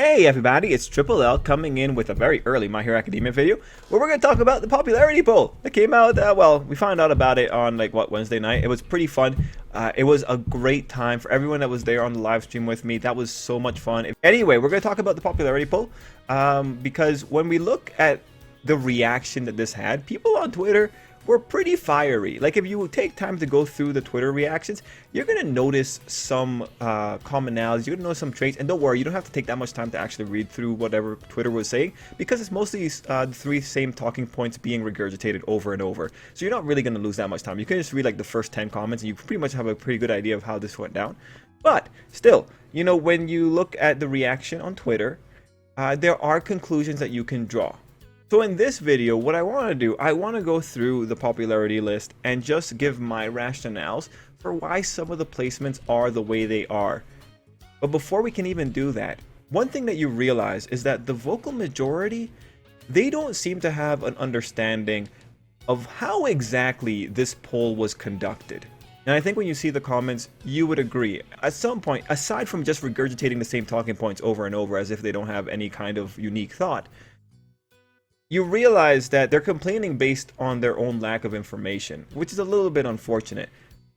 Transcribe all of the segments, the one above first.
Hey everybody, it's Tripl-L coming in with a very early My Hero Academia video where we're going to talk about the popularity poll that came out. We found out about it on Wednesday night. It was pretty fun. It was a great time for everyone that was there on the live stream with me. That was so much fun. Anyway, we're going to talk about the popularity poll because when we look at the reaction that this had, people on Twitter were pretty fiery. Like, if you take time to go through the Twitter reactions, you're gonna notice some commonalities, you're gonna notice some traits, and don't worry, you don't have to take that much time to actually read through whatever Twitter was saying, because it's mostly the three same talking points being regurgitated over and over. So you're not really gonna lose that much time. You can just read like the first 10 comments and you pretty much have a pretty good idea of how this went down. But still, you know, when you look at the reaction on Twitter, there are conclusions that you can draw. So in this video, what I want to do, I want to go through the popularity list and just give my rationales for why some of the placements are the way they are. But before we can even do that, one thing that you realize is that the vocal majority, they don't seem to have an understanding of how exactly this poll was conducted. And I think when you see the comments, you would agree. At some point, aside from just regurgitating the same talking points over and over as if they don't have any kind of unique thought, you realize that they're complaining based on their own lack of information, which is a little bit unfortunate.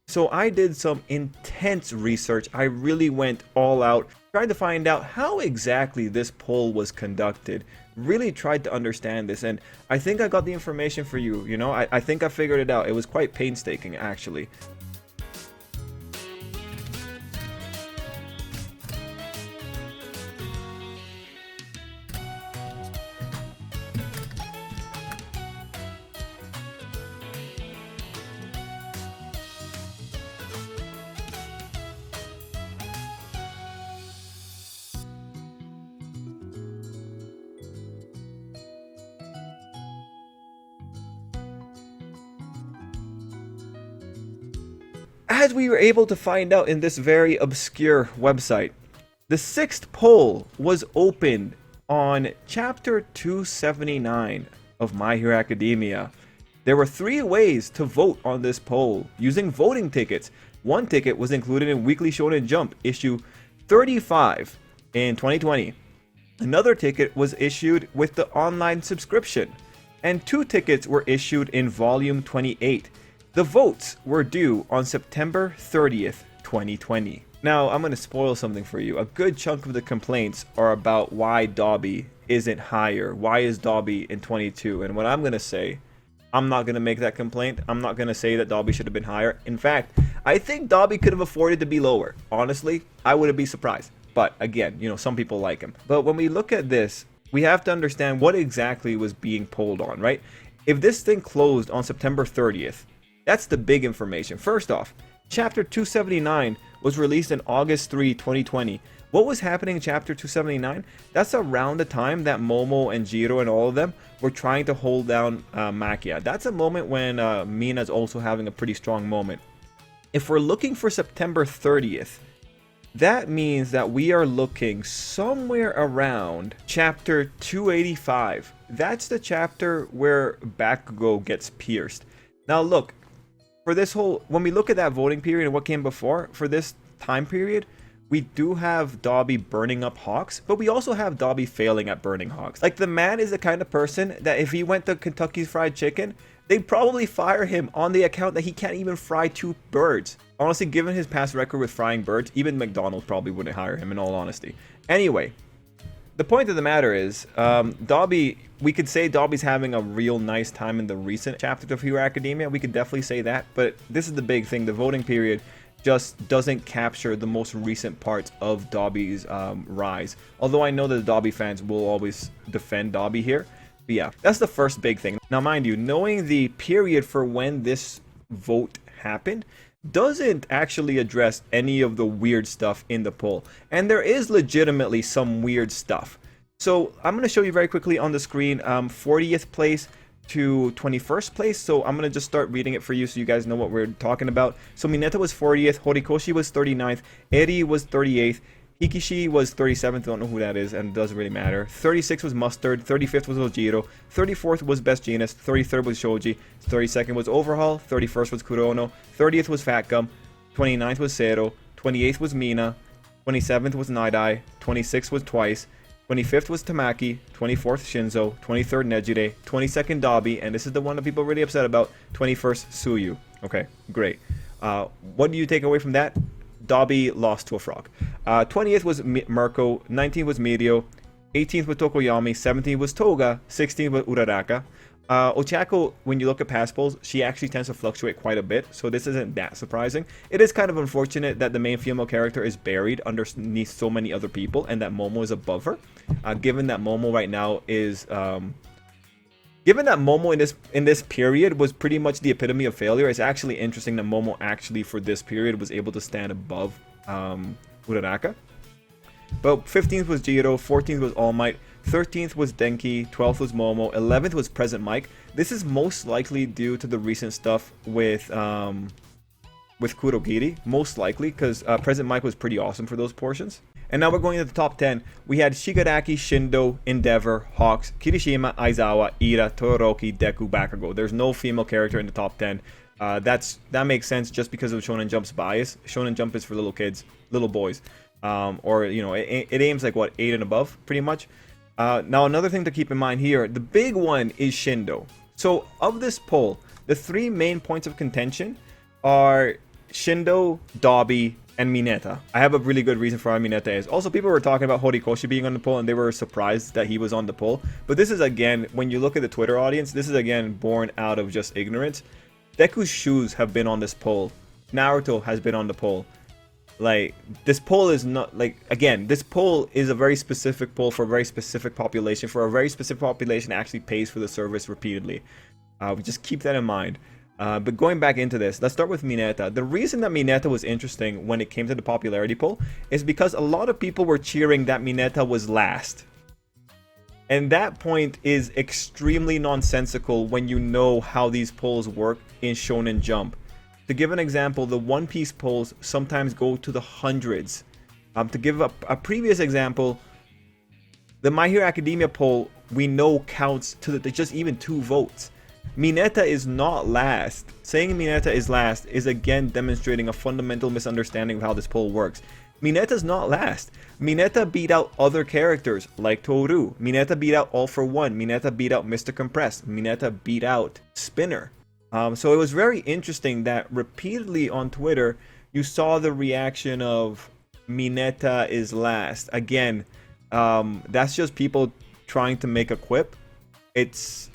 So I did some intense research. I really went all out, tried to find out how exactly this poll was conducted, really tried to understand this, and I think I got the information for you. You know, I think I figured it out. It was quite painstaking, actually. As we were able to find out in this very obscure website, the 6th poll was opened on chapter 279 of My Hero Academia. There were 3 ways to vote on this poll using voting tickets. One ticket was included in Weekly Shonen Jump issue 35 in 2020. Another ticket was issued with the online subscription, and 2 tickets were issued in volume 28. The votes were due on September 30th, 2020. Now, I'm going to spoil something for you. A good chunk of the complaints are about why Dabi isn't higher. Why is Dabi in 22? And what I'm going to say, I'm not going to make that complaint. I'm not going to say that Dabi should have been higher. In fact, I think Dabi could have afforded to be lower. Honestly, I wouldn't be surprised. But again, you know, some people like him. But when we look at this, we have to understand what exactly was being polled on, right? If this thing closed on September 30th, that's the big information. First off, Chapter 279 was released in August 3, 2020. What was happening in Chapter 279? That's around the time that Momo and Jiro and all of them were trying to hold down Makia. That's a moment when Mina's also having a pretty strong moment. If we're looking for September 30th, that means that we are looking somewhere around Chapter 285. That's the chapter where Bakugo gets pierced. Now look, for this whole, when we look at that voting period and what came before, for this time period, we do have Dabi burning up Hawks, but we also have Dabi failing at burning Hawks. Like, the man is the kind of person that if he went to Kentucky's Fried Chicken, they'd probably fire him on the account that he can't even fry 2 birds. Honestly, given his past record with frying birds, even McDonald's probably wouldn't hire him, in all honesty. Anyway, the point of the matter is, Dabi, we could say Dabi's having a real nice time in the recent chapters of Hero Academia. We could definitely say that, but this is the big thing. The voting period just doesn't capture the most recent parts of Dabi's rise. Although I know that the Dabi fans will always defend Dabi here. But yeah, that's the first big thing. Now, mind you, knowing the period for when this vote happened doesn't actually address any of the weird stuff in the poll. And there is legitimately some weird stuff. So I'm going to show you very quickly on the screen 40th place to 21st place. So I'm going to just start reading it for you so you guys know what we're talking about. So Mineta was 40th, Horikoshi was 39th, Eri was 38th, Hikishi was 37th, don't know who that is, and it doesn't really matter. 36th was Mustard, 35th was Ojiro, 34th was Best Jeanist, 33rd was Shoji, 32nd was Overhaul, 31st was Kurono, 30th was Fat Gum, 29th was Zero, 28th was Mina, 27th was Night Eye, 26th was Twice, 25th was Tamaki, 24th Shinzo, 23rd Nejire, 22nd Dabi, and this is the one that people are really upset about, 21st Suyu. Okay, great. What do you take away from that? Dabi lost to a frog. 20th was Mirko, 19th was Mirio, 18th was Tokoyami, 17th was Toga, 16th was Uraraka. Ochako, when you look at past polls, she actually tends to fluctuate quite a bit, so this isn't that surprising. It is kind of unfortunate that the main female character is buried underneath so many other people, and that Momo is above her. Given that Momo right now is, given that Momo in this period was pretty much the epitome of failure, it's actually interesting that Momo actually for this period was able to stand above Uraraka. But 15th was Jiro, 14th was All Might, 13th was Denki, 12th was Momo, 11th was Present Mike. This is most likely due to the recent stuff with Kurogiri, most likely, because Present Mike was pretty awesome for those portions. And now we're going to the top 10. We had Shigaraki, Shindo, Endeavor, Hawks, Kirishima, Aizawa, Ira, Todoroki, Deku, Bakugo. There's no female character in the top 10. That makes sense just because of Shonen Jump's bias. Shonen Jump is for little kids, little boys. Or, you know, it aims like, what, 8 and above, pretty much. Now, another thing to keep in mind here, the big one is Shindo. So, of this poll, the 3 main points of contention are Shindo, Dabi, and Mineta. I have a really good reason for how Mineta is. Also, people were talking about Horikoshi being on the poll, and they were surprised that he was on the poll. But this is, again, when you look at the Twitter audience, this is, again, born out of just ignorance. Deku's shoes have been on this poll. Naruto has been on the poll. Like, this poll is not, like, again, this poll is a very specific poll for a very specific population. For a very specific population that actually pays for the service repeatedly. We just keep that in mind. But going back into this, let's start with Mineta. The reason that Mineta was interesting when it came to the popularity poll is because a lot of people were cheering that Mineta was last. And that point is extremely nonsensical when you know how these polls work in Shonen Jump. To give an example, the One Piece polls sometimes go to the hundreds. To give a previous example, the My Hero Academia poll we know counts to just even 2 votes. Mineta is not last. Saying Mineta is last is again demonstrating a fundamental misunderstanding of how this poll works. Mineta's not last. Mineta beat out other characters like Toru. Mineta beat out All for One. Mineta beat out Mr. Compressed. Mineta beat out Spinner. So it was very interesting that repeatedly on Twitter, you saw the reaction of Mineta is last. Again, that's just people trying to make a quip. It's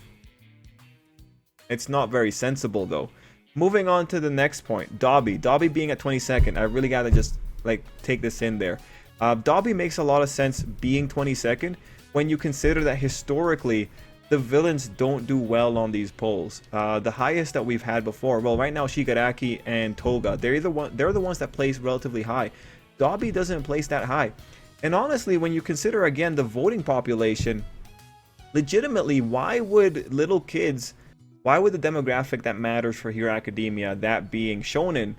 not very sensible though. Moving on to the next point, Dabi. Dabi being at 22nd, I really gotta just like take this in there. Dabi makes a lot of sense being 22nd when you consider that historically, the villains don't do well on these polls. The highest that we've had before, well, right now Shigaraki and Toga, they're the ones that place relatively high. Dabi doesn't place that high. And honestly, when you consider again the voting population, legitimately, why would the demographic that matters for Hero Academia, that being shonen,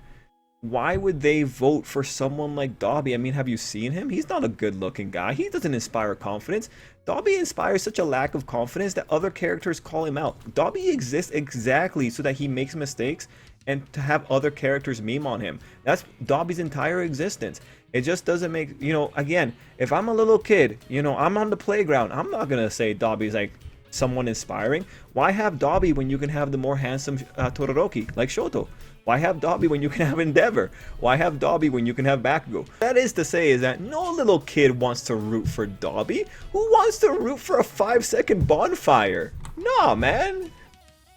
why would they vote for someone like Dabi? I mean, have you seen him? He's not a good-looking guy. He doesn't inspire confidence. Dabi inspires such a lack of confidence that other characters call him out. Dabi exists exactly so that he makes mistakes and to have other characters meme on him. That's Dabi's entire existence. It just doesn't make, you know, again, if I'm a little kid, you know, I'm on the playground, I'm not going to say Dabi's like someone inspiring. Why have Dabi when you can have the more handsome Todoroki like Shoto? Why have Dabi when you can have Endeavor? Why have Dabi when you can have Bakugo? That is to say is that no little kid wants to root for Dabi. Who wants to root for a 5-second bonfire? Nah, man.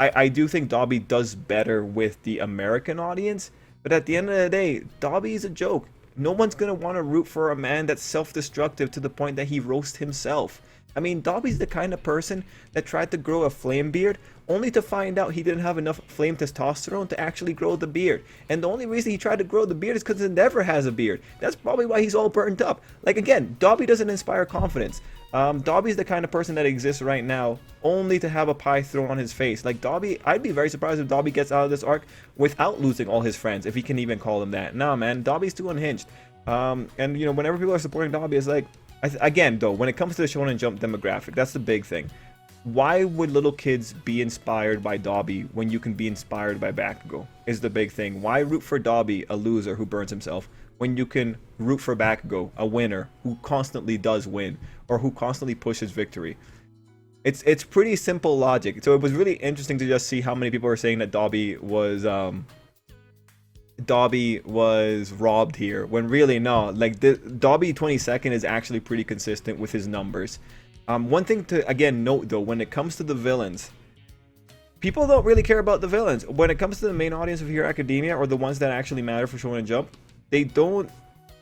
I do think Dabi does better with the American audience, but at the end of the day, Dabi is a joke. No one's going to want to root for a man that's self-destructive to the point that he roasts himself. I mean, Dabi's the kind of person that tried to grow a flame beard only to find out he didn't have enough flame testosterone to actually grow the beard. And the only reason he tried to grow the beard is because Endeavor has a beard. That's probably why he's all burnt up. Like, again, Dabi doesn't inspire confidence. Dabi's the kind of person that exists right now only to have a pie thrown on his face. Like, Dabi, I'd be very surprised if Dabi gets out of this arc without losing all his friends, if he can even call them that. Nah, man, Dabi's too unhinged. And, you know, whenever people are supporting Dabi, it's like, again, though, when it comes to the Shonen Jump demographic, that's the big thing. Why would little kids be inspired by Dabi when you can be inspired by Bakugo? Is the big thing. Why root for Dabi, a loser who burns himself, when you can root for Bakugo, a winner who constantly does win or who constantly pushes victory? It's pretty simple logic. So it was really interesting to just see how many people were saying that Dabi was robbed here, when really no. Like Dabi 22nd is actually pretty consistent with his numbers. One thing to again note though, when it comes to the villains, people don't really care about the villains. When it comes to the main audience of Hero Academia, or the ones that actually matter for Shonen Jump, they don't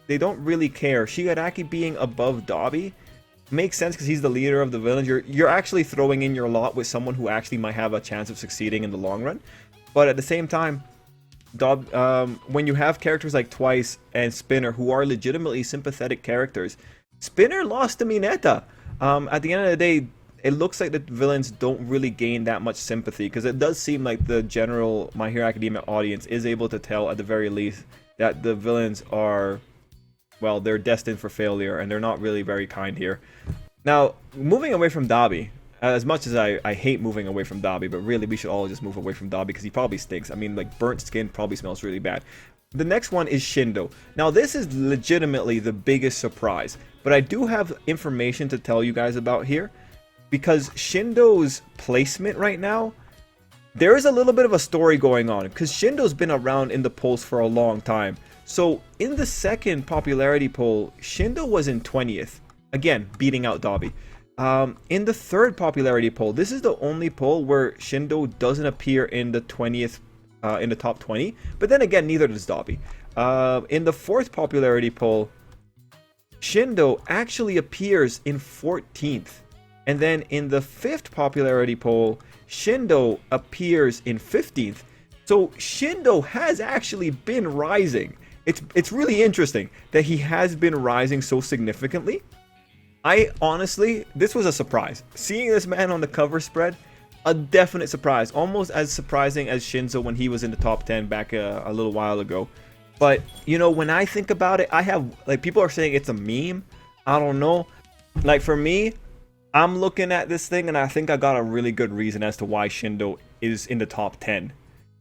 really care. Shigaraki being above Dabi makes sense because he's the leader of the villains. You're actually throwing in your lot with someone who actually might have a chance of succeeding in the long run. But at the same time, when you have characters like Twice and Spinner who are legitimately sympathetic characters, Spinner lost to Mineta. At the end of the day, it looks like the villains don't really gain that much sympathy, because it does seem like the general My Hero Academia audience is able to tell at the very least that the villains are, well, they're destined for failure and they're not really very kind here. Now, moving away from Dabi, as much as I hate moving away from Dabi, but really we should all just move away from Dabi because he probably stinks. I mean, like, burnt skin probably smells really bad. The next one is Shindo. Now, this is legitimately the biggest surprise, but I do have information to tell you guys about here, because Shindo's placement right now, there is a little bit of a story going on, because Shindo's been around in the polls for a long time. So in the second popularity poll, Shindo was in 20th, again beating out Dabi. In the third popularity poll, this is the only poll where Shindo doesn't appear in the 20th, in the top 20, but then again, neither does Dabi. In the fourth popularity poll, Shindo actually appears in 14th. And then in the fifth popularity poll, Shindo appears in 15th. So Shindo has actually been rising. It's really interesting that he has been rising so significantly. I honestly, this was a surprise. Seeing this man on the cover spread, a definite surprise. Almost as surprising as Shinzo when he was in the top 10 back a little while ago. But, you know, when I think about it, I have, like, people are saying it's a meme. I don't know. Like, for me, I'm looking at this thing and I think I got a really good reason as to why Shindo is in the top 10.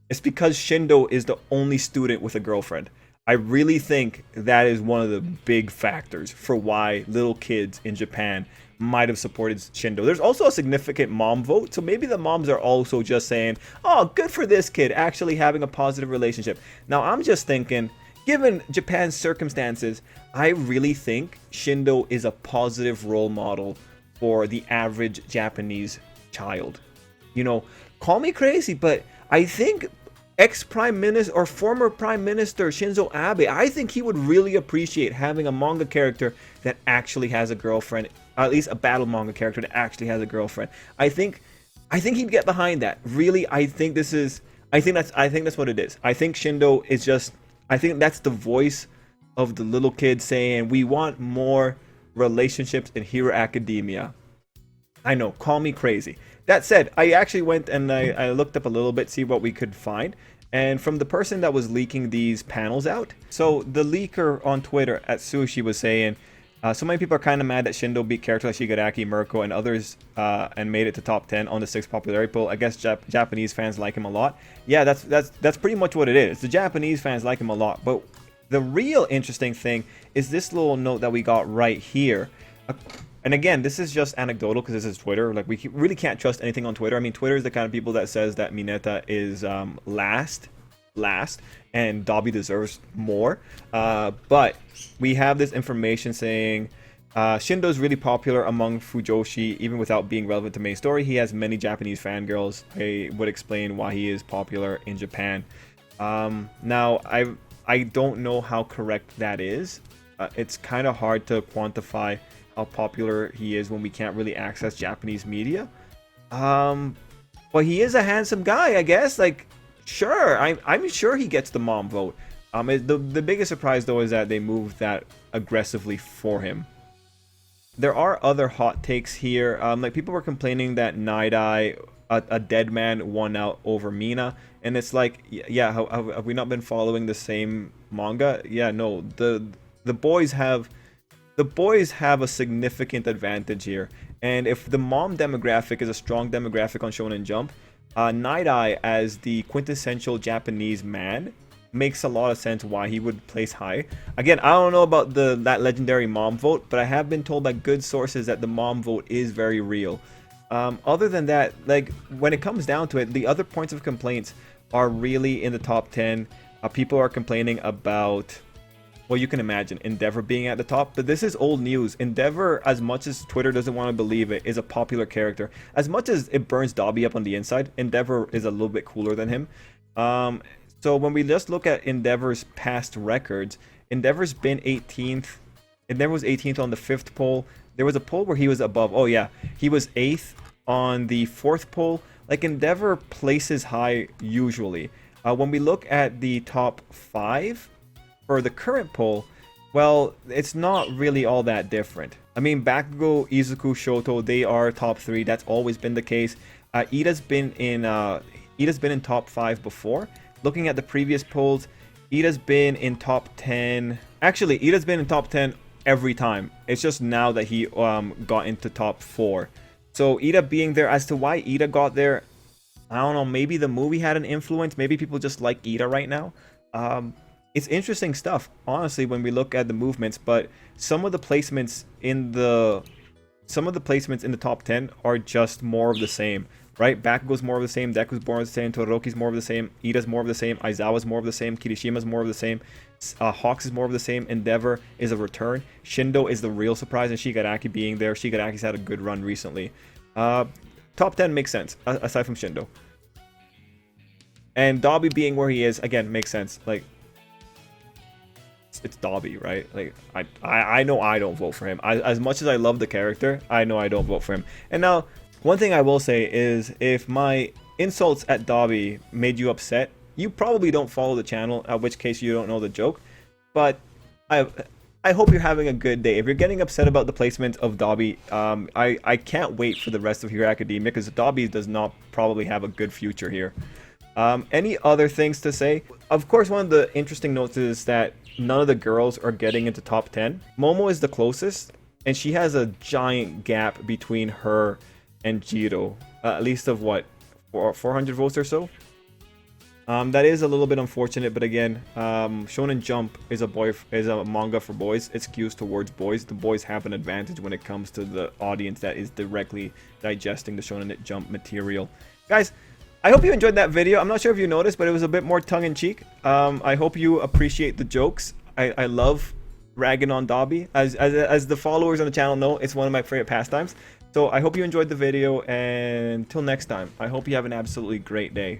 It's because Shindo is the only student with a girlfriend. I really think that is one of the big factors for why little kids in Japan might have supported Shindo. There's also a significant mom vote, so maybe the moms are also just saying, oh, good for this kid actually having a positive relationship. Now, I'm just thinking, given Japan's circumstances, I really think Shindo is a positive role model for the average Japanese child. You know, call me crazy, but I think ex-prime minister or former prime minister Shinzo Abe, I think he would really appreciate having a manga character that actually has a girlfriend, or at least a battle manga character that actually has a girlfriend. I think he'd get behind that. Really, I think that's what it is. I think Shindo is just, I think that's the voice of the little kid saying, we want more relationships in Hero Academia. I know, call me crazy. That said, I actually went and I looked up a little bit, see what we could find. And from the person that was leaking these panels out, so the leaker on Twitter at Sushi was saying, so many people are kind of mad that Shindo beat characters like Shigaraki, Mirko, and others and made it to top 10 on the 6th popularity poll. I guess Japanese fans like him a lot. Yeah, that's pretty much what it is. The Japanese fans like him a lot. But the real interesting thing is this little note that we got right here. And again, this is just anecdotal because this is Twitter. Like, we really can't trust anything on Twitter. I mean, Twitter is the kind of people that says that Mineta is last, and Dabi deserves more. But we have this information saying Shindo's really popular among Fujoshi, even without being relevant to main story. He has many Japanese fangirls. I would explain why he is popular in Japan. Now, I don't know how correct that is. It's kind of hard to quantify how popular he is when we can't really access Japanese media. But he is a handsome guy, I guess. Like, sure, I'm sure he gets the mom vote. The biggest surprise, though, is that they moved that aggressively for him. There are other hot takes here. Like, people were complaining that Night Eye, a dead man, won out over Mina. And it's like, yeah, have we not been following the same manga? Yeah, no, the boys have a significant advantage here. And if the mom demographic is a strong demographic on Shonen Jump, Night Eye, as the quintessential Japanese man, makes a lot of sense why he would place high. Again, I don't know about that legendary mom vote, but I have been told by good sources that the mom vote is very real. Other than that, like when it comes down to it, the other points of complaints are really in the top 10. People are complaining about, well, you can imagine Endeavor being at the top, but this is old news. Endeavor, as much as Twitter doesn't want to believe it, is a popular character. As much as it burns Dabi up on the inside, Endeavor is a little bit cooler than him. So when we just look at Endeavor's past records, Endeavor's been 18th. Endeavor was 18th on the 5th poll. There was a poll where he was above. Oh yeah, he was 8th on the 4th poll. Like, Endeavor places high usually. When we look at the top 5 for the current poll, well, it's not really all that different. I mean, Bakugo, Izuku, Shoto, they are top 3. That's always been the case. Ida's been in top 5 before. Looking at the previous polls, Ida's been in top 10. Actually, Ida's been in top 10 every time. It's just now that he got into top 4. So Ida being there, as to why Ida got there, I don't know, maybe the movie had an influence. Maybe people just like Ida right now. It's interesting stuff, honestly, when we look at the movements, but some of the placements in the top 10 are just more of the same. Right? Bakugo's more of the same, Deku's more of the same, Todoroki's more of the same, Ida's more of the same, Aizawa's more of the same, Kirishima's more of the same, Hawks is more of the same, Endeavor is a return, Shindo is the real surprise, and Shigaraki being there. Shigaraki's had a good run recently. Top 10 makes sense, aside from Shindo. And Dabi being where he is, again, makes sense. Like, it's Dabi, right? Like, I know I don't vote for him. As much as I love the character, I know I don't vote for him. And now, one thing I will say is, if my insults at Dabi made you upset, you probably don't follow the channel, at which case you don't know the joke. But I hope you're having a good day. If you're getting upset about the placement of Dabi, I can't wait for the rest of Hero Academia, because Dabi does not probably have a good future here. Any other things to say? Of course, one of the interesting notes is that none of the girls are getting into top 10. Momo is the closest, and she has a giant gap between her and Jiro, at least of what, 400 votes or so. That is a little bit unfortunate, but again, Shonen Jump is a manga for boys. It skews towards boys. The boys have an advantage when it comes to the audience that is directly digesting the Shonen Jump material. Guys, I hope you enjoyed that video. I'm not sure if you noticed, but it was a bit more tongue-in-cheek. I hope you appreciate the jokes. I love ragging on Dabi. As the followers on the channel know, it's one of my favorite pastimes. So I hope you enjoyed the video, and until next time, I hope you have an absolutely great day.